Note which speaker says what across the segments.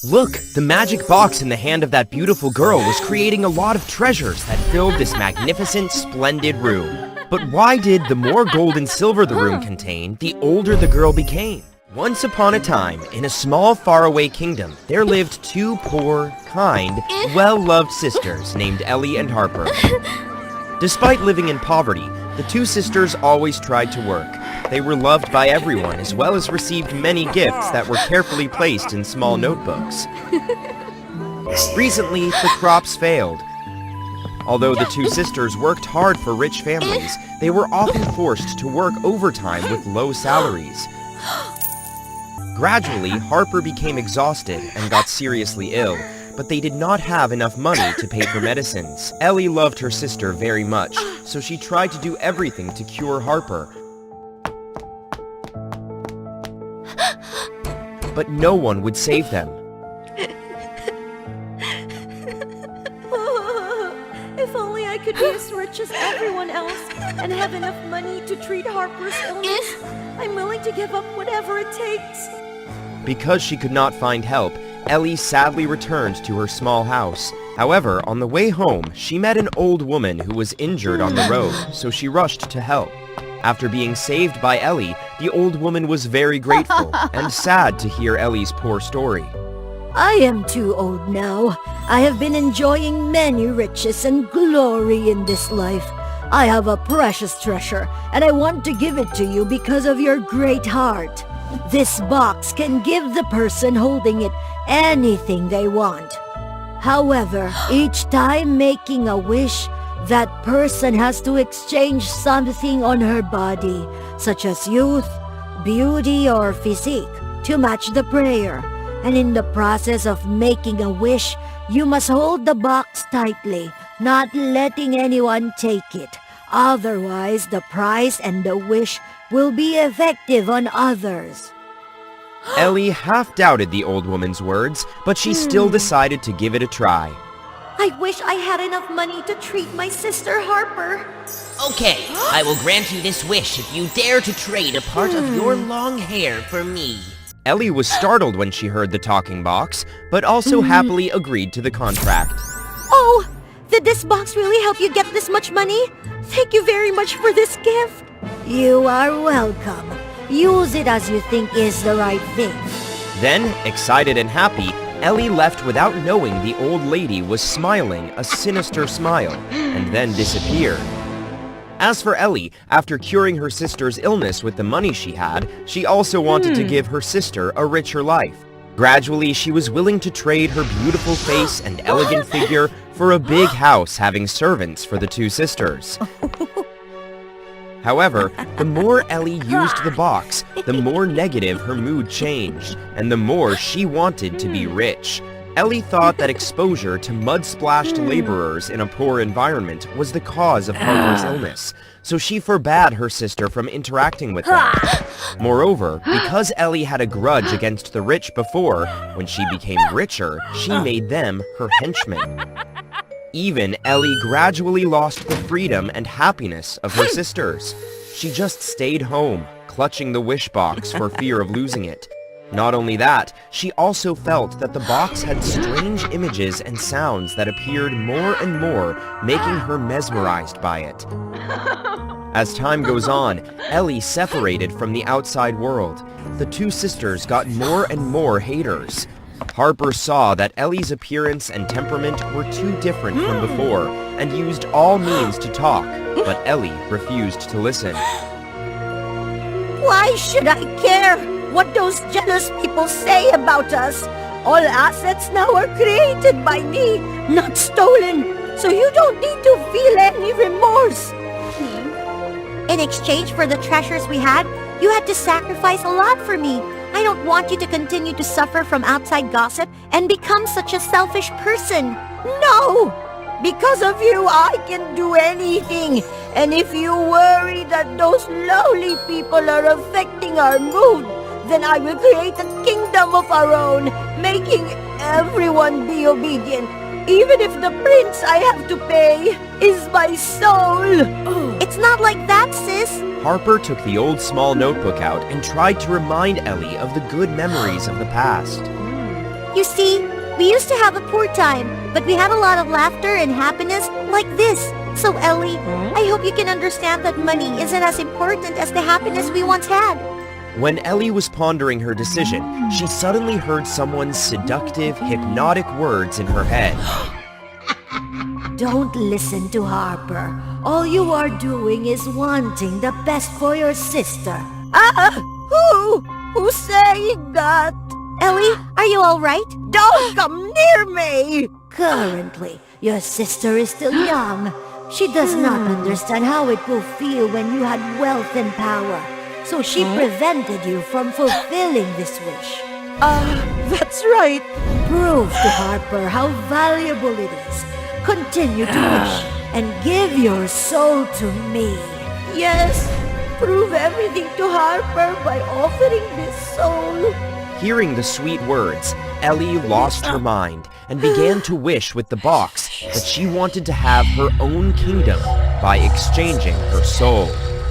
Speaker 1: Look, the magic box in the hand of that beautiful girl was creating a lot of treasures that filled this magnificent, splendid room. But why did the more gold and silver the room contained, the older the girl became? Once upon a time, in a small faraway kingdom, there lived two poor, kind, well-loved sisters named Ellie and Harper. Despite living in poverty, the two sisters always tried to work. They were loved by everyone, as well as received many gifts that were carefully placed in small notebooks. Recently, the crops failed. Although the two sisters worked hard for rich families, they were often forced to work overtime with low salaries. Gradually, Harper became exhausted and got seriously ill, but they did not have enough money to pay for medicines. Ellie loved her sister very much, so she tried to do everything to cure Harper. But no one would save them.
Speaker 2: If only I could be as rich as everyone else and have enough money to treat Harper's illness. I'm willing to give up whatever it takes.
Speaker 1: Because she could not find help, Ellie sadly returned to her small house. However, on the way home, she met an old woman who was injured on the road, so she rushed to help. After being saved by Ellie, the old woman was very grateful and sad to hear Ellie's poor story.
Speaker 3: I am too old now. I have been enjoying many riches and glory in this life. I have a precious treasure, and I want to give it to you because of your great heart. This box can give the person holding it anything they want. However, each time making a wish, that person has to exchange something on her body, such as youth, beauty, or physique, to match the prayer. And in the process of making a wish, you must hold the box tightly, not letting anyone take it. Otherwise, the prize and the wish will be effective on others.
Speaker 1: Ellie half doubted the old woman's words, but she still decided to give it a try.
Speaker 2: I wish I had enough money to treat my sister Harper.
Speaker 4: Okay, I will grant you this wish if you dare to trade a part of your long hair for me.
Speaker 1: Ellie was startled when she heard the talking box, but also happily agreed to the contract.
Speaker 2: Oh, did this box really help you get this much money? Thank you very much for this gift.
Speaker 3: You are welcome. Use it as you think is the right thing.
Speaker 1: Then, excited and happy, Ellie left without knowing the old lady was smiling a sinister smile, and then disappeared. As for Ellie, after curing her sister's illness with the money she had, she also wanted to give her sister a richer life. Gradually, she was willing to trade her beautiful face and elegant figure for a big house having servants for the two sisters. However, the more Ellie used the box, the more negative her mood changed, and the more she wanted to be rich. Ellie thought that exposure to mud-splashed laborers in a poor environment was the cause of Harper's illness, so she forbade her sister from interacting with them. Moreover, because Ellie had a grudge against the rich before, when she became richer, she made them her henchmen. Even Ellie gradually lost the freedom and happiness of her sisters. She just stayed home, clutching the wish box for fear of losing it. Not only that, she also felt that the box had strange images and sounds that appeared more and more, making her mesmerized by it. As time goes on, Ellie separated from the outside world. The two sisters got more and more haters. Harper saw that Ellie's appearance and temperament were too different from before, and used all means to talk, but Ellie refused to listen.
Speaker 3: Why should I care what those jealous people say about us? All assets now are created by me, not stolen, so you don't need to feel any remorse.
Speaker 2: In exchange for the treasures we had, you had to sacrifice a lot for me. I don't want you to continue to suffer from outside gossip and become such a selfish person.
Speaker 3: No! Because of you, I can do anything. And if you worry that those lowly people are affecting our mood, then I will create a kingdom of our own, making everyone be obedient. Even if the prince I have to pay is my soul.
Speaker 2: It's not like that, sis.
Speaker 1: Harper took the old small notebook out and tried to remind Ellie of the good memories of the past.
Speaker 2: You see, we used to have a poor time, but we had a lot of laughter and happiness like this. So Ellie, I hope you can understand that money isn't as important as the happiness we once had.
Speaker 1: When Ellie was pondering her decision, she suddenly heard someone's seductive, hypnotic words in her head.
Speaker 3: Don't listen to Harper. All you are doing is wanting the best for your sister.
Speaker 2: Who's saying that? Ellie, are you all right? Don't come near me!
Speaker 3: Currently, your sister is still young. She does not understand how it will feel when you had wealth and power. So she prevented you from fulfilling this wish.
Speaker 2: That's right.
Speaker 3: Prove to Harper how valuable it is. Continue to wish and give your soul to me.
Speaker 2: Yes, prove everything to Harper by offering this soul.
Speaker 1: Hearing the sweet words, Ellie lost her mind and began to wish with the box that she wanted to have her own kingdom by exchanging her soul.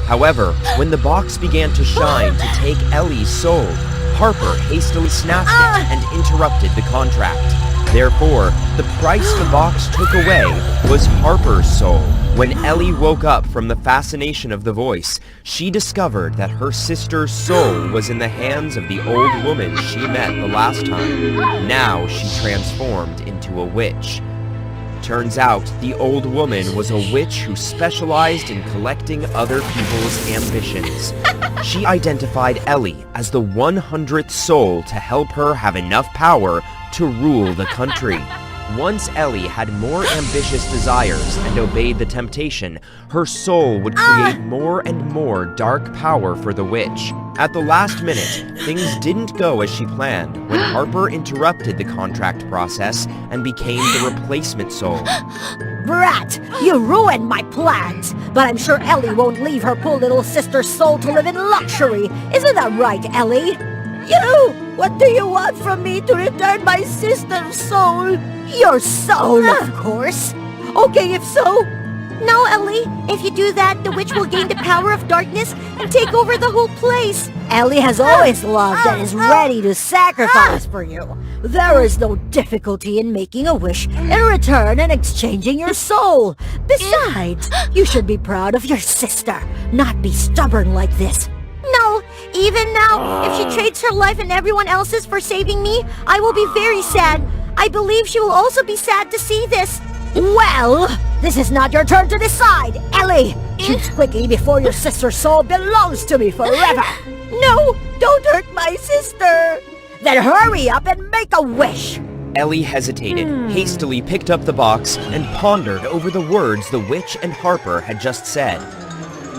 Speaker 1: However, when the box began to shine to take Ellie's soul, Harper hastily snatched it and interrupted the contract. Therefore, the price the box took away was Harper's soul. When Ellie woke up from the fascination of the voice, she discovered that her sister's soul was in the hands of the old woman she met the last time. Now she transformed into a witch. Turns out, the old woman was a witch who specialized in collecting other people's ambitions. She identified Ellie as the 100th soul to help her have enough power to rule the country. Once Ellie had more ambitious desires and obeyed the temptation, her soul would create more and more dark power for the witch. At the last minute, things didn't go as she planned when Harper interrupted the contract process and became the replacement soul.
Speaker 3: Brat, you ruined my plans. But I'm sure Ellie won't leave her poor little sister's soul to live in luxury. Isn't that right, Ellie?
Speaker 2: What do you want from me to return my sister's soul?
Speaker 3: Your soul, of course.
Speaker 2: Okay, if so. No, Ellie. If you do that, the witch will gain the power of darkness and take over the whole place.
Speaker 3: Ellie has always loved and is ready to sacrifice for you. There is no difficulty in making a wish in return and exchanging your soul. Besides, you should be proud of your sister, not be stubborn like this.
Speaker 2: No, even now, if she trades her life and everyone else's for saving me, I will be very sad. I believe she will also be sad to see this.
Speaker 3: Well, this is not your turn to decide, Ellie. Choose quickly before your sister's soul belongs to me forever.
Speaker 2: No, don't hurt my sister.
Speaker 3: Then hurry up and make a wish.
Speaker 1: Ellie hesitated, hastily picked up the box, and pondered over the words the witch and Harper had just said.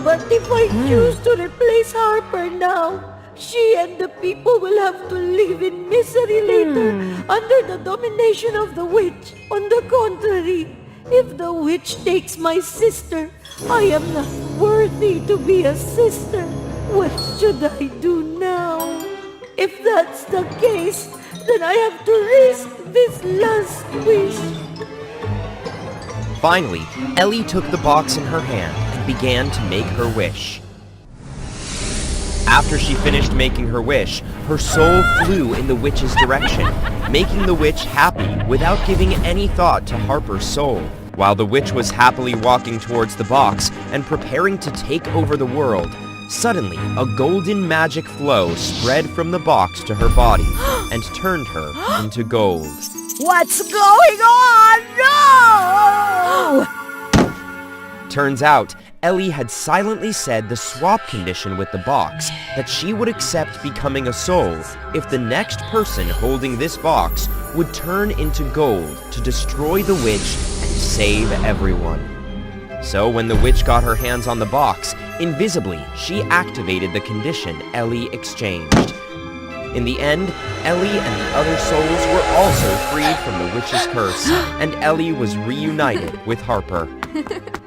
Speaker 2: But if I choose to replace Harper now, she and the people will have to live in misery later under the domination of the witch. On the contrary, if the witch takes my sister, I am not worthy to be a sister. What should I do now? If that's the case, then I have to risk this last wish.
Speaker 1: Finally, Ellie took the box in her hand and began to make her wish. After she finished making her wish, her soul flew in the witch's direction, making the witch happy without giving any thought to Harper's soul. While the witch was happily walking towards the box and preparing to take over the world, suddenly a golden magic flow spread from the box to her body and turned her into gold.
Speaker 3: What's going on? No!
Speaker 1: Turns out, Ellie had silently said the swap condition with the box that she would accept becoming a soul if the next person holding this box would turn into gold to destroy the witch and save everyone. So when the witch got her hands on the box, invisibly she activated the condition Ellie exchanged. In the end, Ellie and the other souls were also freed from the witch's curse, and Ellie was reunited with Harper.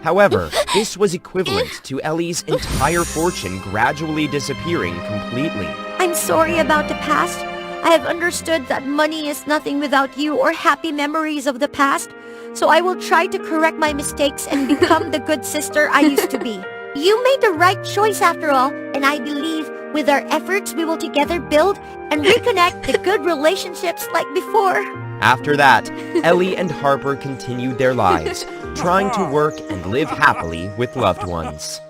Speaker 1: However, this was equivalent to Ellie's entire fortune gradually disappearing completely.
Speaker 2: I'm sorry about the past. I have understood that money is nothing without you or happy memories of the past. So I will try to correct my mistakes and become the good sister I used to be.
Speaker 5: You made the right choice after all, and I believe with our efforts we will together build and reconnect the good relationships like before.
Speaker 1: After that, Ellie and Harper continued their lives, trying to work and live happily with loved ones.